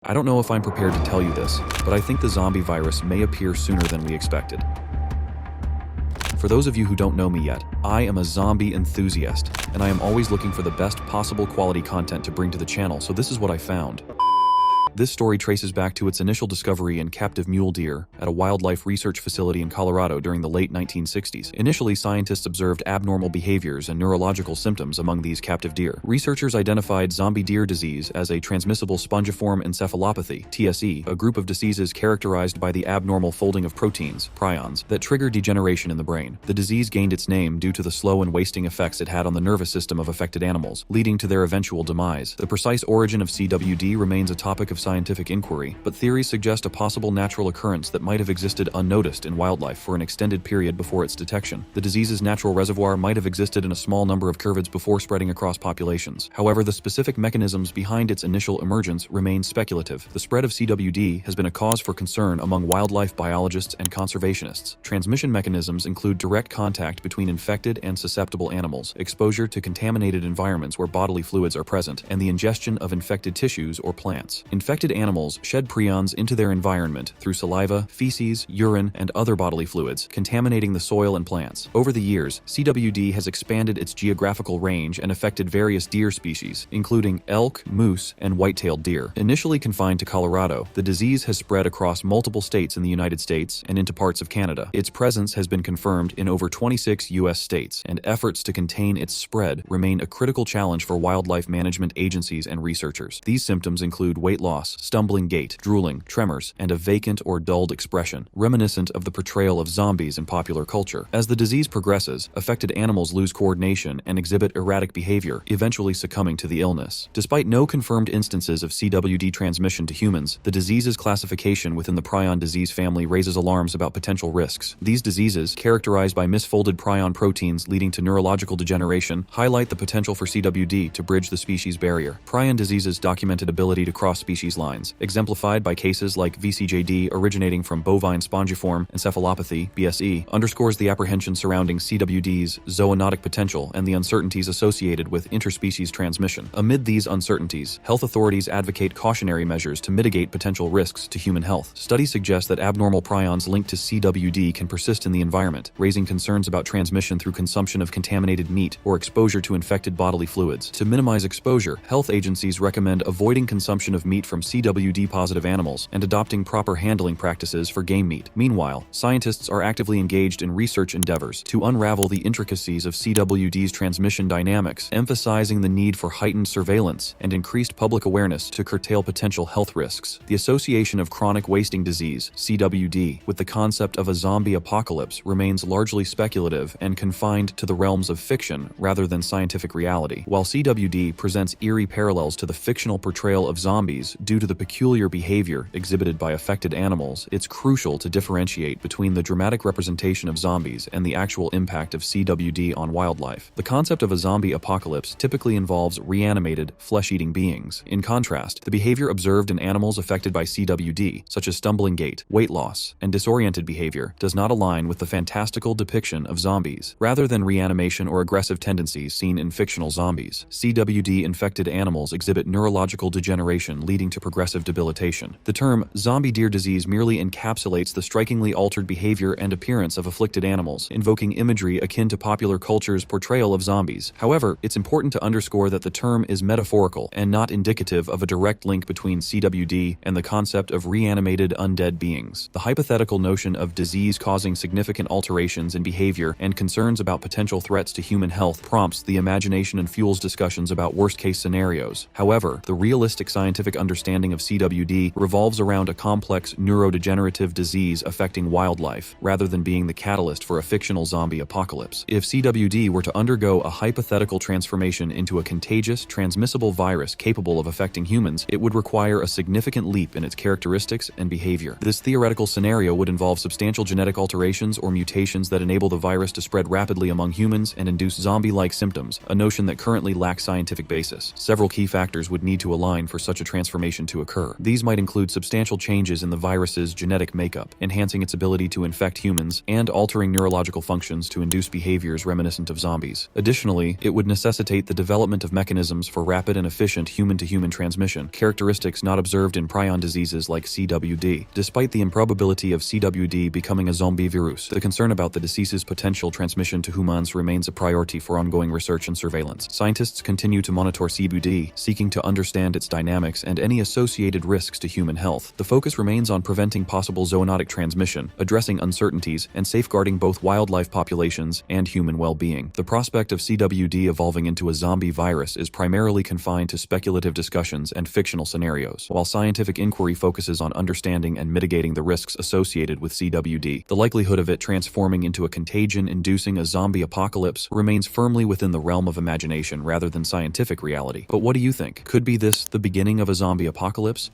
I don't know if I'm prepared to tell you this, but I think the zombie virus may appear sooner than we expected. For those of you who don't know me yet, I am a zombie enthusiast, and I am always looking for the best possible quality content to bring to the channel, so this is what I found. This story traces back to its initial discovery in captive mule deer at a wildlife research facility in Colorado during the late 1960s. Initially, scientists observed abnormal behaviors and neurological symptoms among these captive deer. Researchers identified zombie deer disease as a transmissible spongiform encephalopathy, TSE, a group of diseases characterized by the abnormal folding of proteins, prions, that trigger degeneration in the brain. The disease gained its name due to the slow and wasting effects it had on the nervous system of affected animals, leading to their eventual demise. The precise origin of CWD remains a topic of scientific inquiry, but theories suggest a possible natural occurrence that might have existed unnoticed in wildlife for an extended period before its detection. The disease's natural reservoir might have existed in a small number of cervids before spreading across populations. However, the specific mechanisms behind its initial emergence remain speculative. The spread of CWD has been a cause for concern among wildlife biologists and conservationists. Transmission mechanisms include direct contact between infected and susceptible animals, exposure to contaminated environments where bodily fluids are present, and the ingestion of infected tissues or plants. Infected animals shed prions into their environment through saliva, feces, urine, and other bodily fluids, contaminating the soil and plants. Over the years, CWD has expanded its geographical range and affected various deer species, including elk, moose, and white-tailed deer. Initially confined to Colorado, the disease has spread across multiple states in the United States and into parts of Canada. Its presence has been confirmed in over 26 U.S. states, and efforts to contain its spread remain a critical challenge for wildlife management agencies and researchers. These symptoms include weight loss, stumbling gait, drooling, tremors, and a vacant or dulled expression, reminiscent of the portrayal of zombies in popular culture. As the disease progresses, affected animals lose coordination and exhibit erratic behavior, eventually succumbing to the illness. Despite no confirmed instances of CWD transmission to humans, the disease's classification within the prion disease family raises alarms about potential risks. These diseases, characterized by misfolded prion proteins leading to neurological degeneration, highlight the potential for CWD to bridge the species barrier. Prion disease's documented ability to cross species lines, exemplified by cases like VCJD originating from bovine spongiform encephalopathy, BSE, underscores the apprehension surrounding CWD's zoonotic potential and the uncertainties associated with interspecies transmission. Amid these uncertainties, health authorities advocate cautionary measures to mitigate potential risks to human health. Studies suggest that abnormal prions linked to CWD can persist in the environment, raising concerns about transmission through consumption of contaminated meat or exposure to infected bodily fluids. To minimize exposure, health agencies recommend avoiding consumption of meat from CWD-positive animals and adopting proper handling practices for game meat. Meanwhile, scientists are actively engaged in research endeavors to unravel the intricacies of CWD's transmission dynamics, emphasizing the need for heightened surveillance and increased public awareness to curtail potential health risks. The association of chronic wasting disease, CWD, with the concept of a zombie apocalypse remains largely speculative and confined to the realms of fiction rather than scientific reality. While CWD presents eerie parallels to the fictional portrayal of zombies due to the peculiar behavior exhibited by affected animals, it's crucial to differentiate between the dramatic representation of zombies and the actual impact of CWD on wildlife. The concept of a zombie apocalypse typically involves reanimated, flesh-eating beings. In contrast, the behavior observed in animals affected by CWD, such as stumbling gait, weight loss, and disoriented behavior, does not align with the fantastical depiction of zombies. Rather than reanimation or aggressive tendencies seen in fictional zombies, CWD-infected animals exhibit neurological degeneration leading to progressive debilitation. The term zombie deer disease merely encapsulates the strikingly altered behavior and appearance of afflicted animals, invoking imagery akin to popular culture's portrayal of zombies. However, it's important to underscore that the term is metaphorical and not indicative of a direct link between CWD and the concept of reanimated undead beings. The hypothetical notion of disease causing significant alterations in behavior and concerns about potential threats to human health prompts the imagination and fuels discussions about worst-case scenarios. However, the realistic scientific understanding of CWD revolves around a complex neurodegenerative disease affecting wildlife, rather than being the catalyst for a fictional zombie apocalypse. If CWD were to undergo a hypothetical transformation into a contagious, transmissible virus capable of affecting humans, it would require a significant leap in its characteristics and behavior. This theoretical scenario would involve substantial genetic alterations or mutations that enable the virus to spread rapidly among humans and induce zombie-like symptoms, a notion that currently lacks scientific basis. Several key factors would need to align for such a transformation mutation to occur. These might include substantial changes in the virus's genetic makeup, enhancing its ability to infect humans, and altering neurological functions to induce behaviors reminiscent of zombies. Additionally, it would necessitate the development of mechanisms for rapid and efficient human-to-human transmission, characteristics not observed in prion diseases like CWD. Despite the improbability of CWD becoming a zombie virus, the concern about the disease's potential transmission to humans remains a priority for ongoing research and surveillance. Scientists continue to monitor CWD, seeking to understand its dynamics and any associated risks to human health. The focus remains on preventing possible zoonotic transmission, addressing uncertainties, and safeguarding both wildlife populations and human well-being. The prospect of CWD evolving into a zombie virus is primarily confined to speculative discussions and fictional scenarios, while scientific inquiry focuses on understanding and mitigating the risks associated with CWD. The likelihood of it transforming into a contagion inducing a zombie apocalypse remains firmly within the realm of imagination rather than scientific reality. But what do you think? Could be this the beginning of a zombie apocalypse?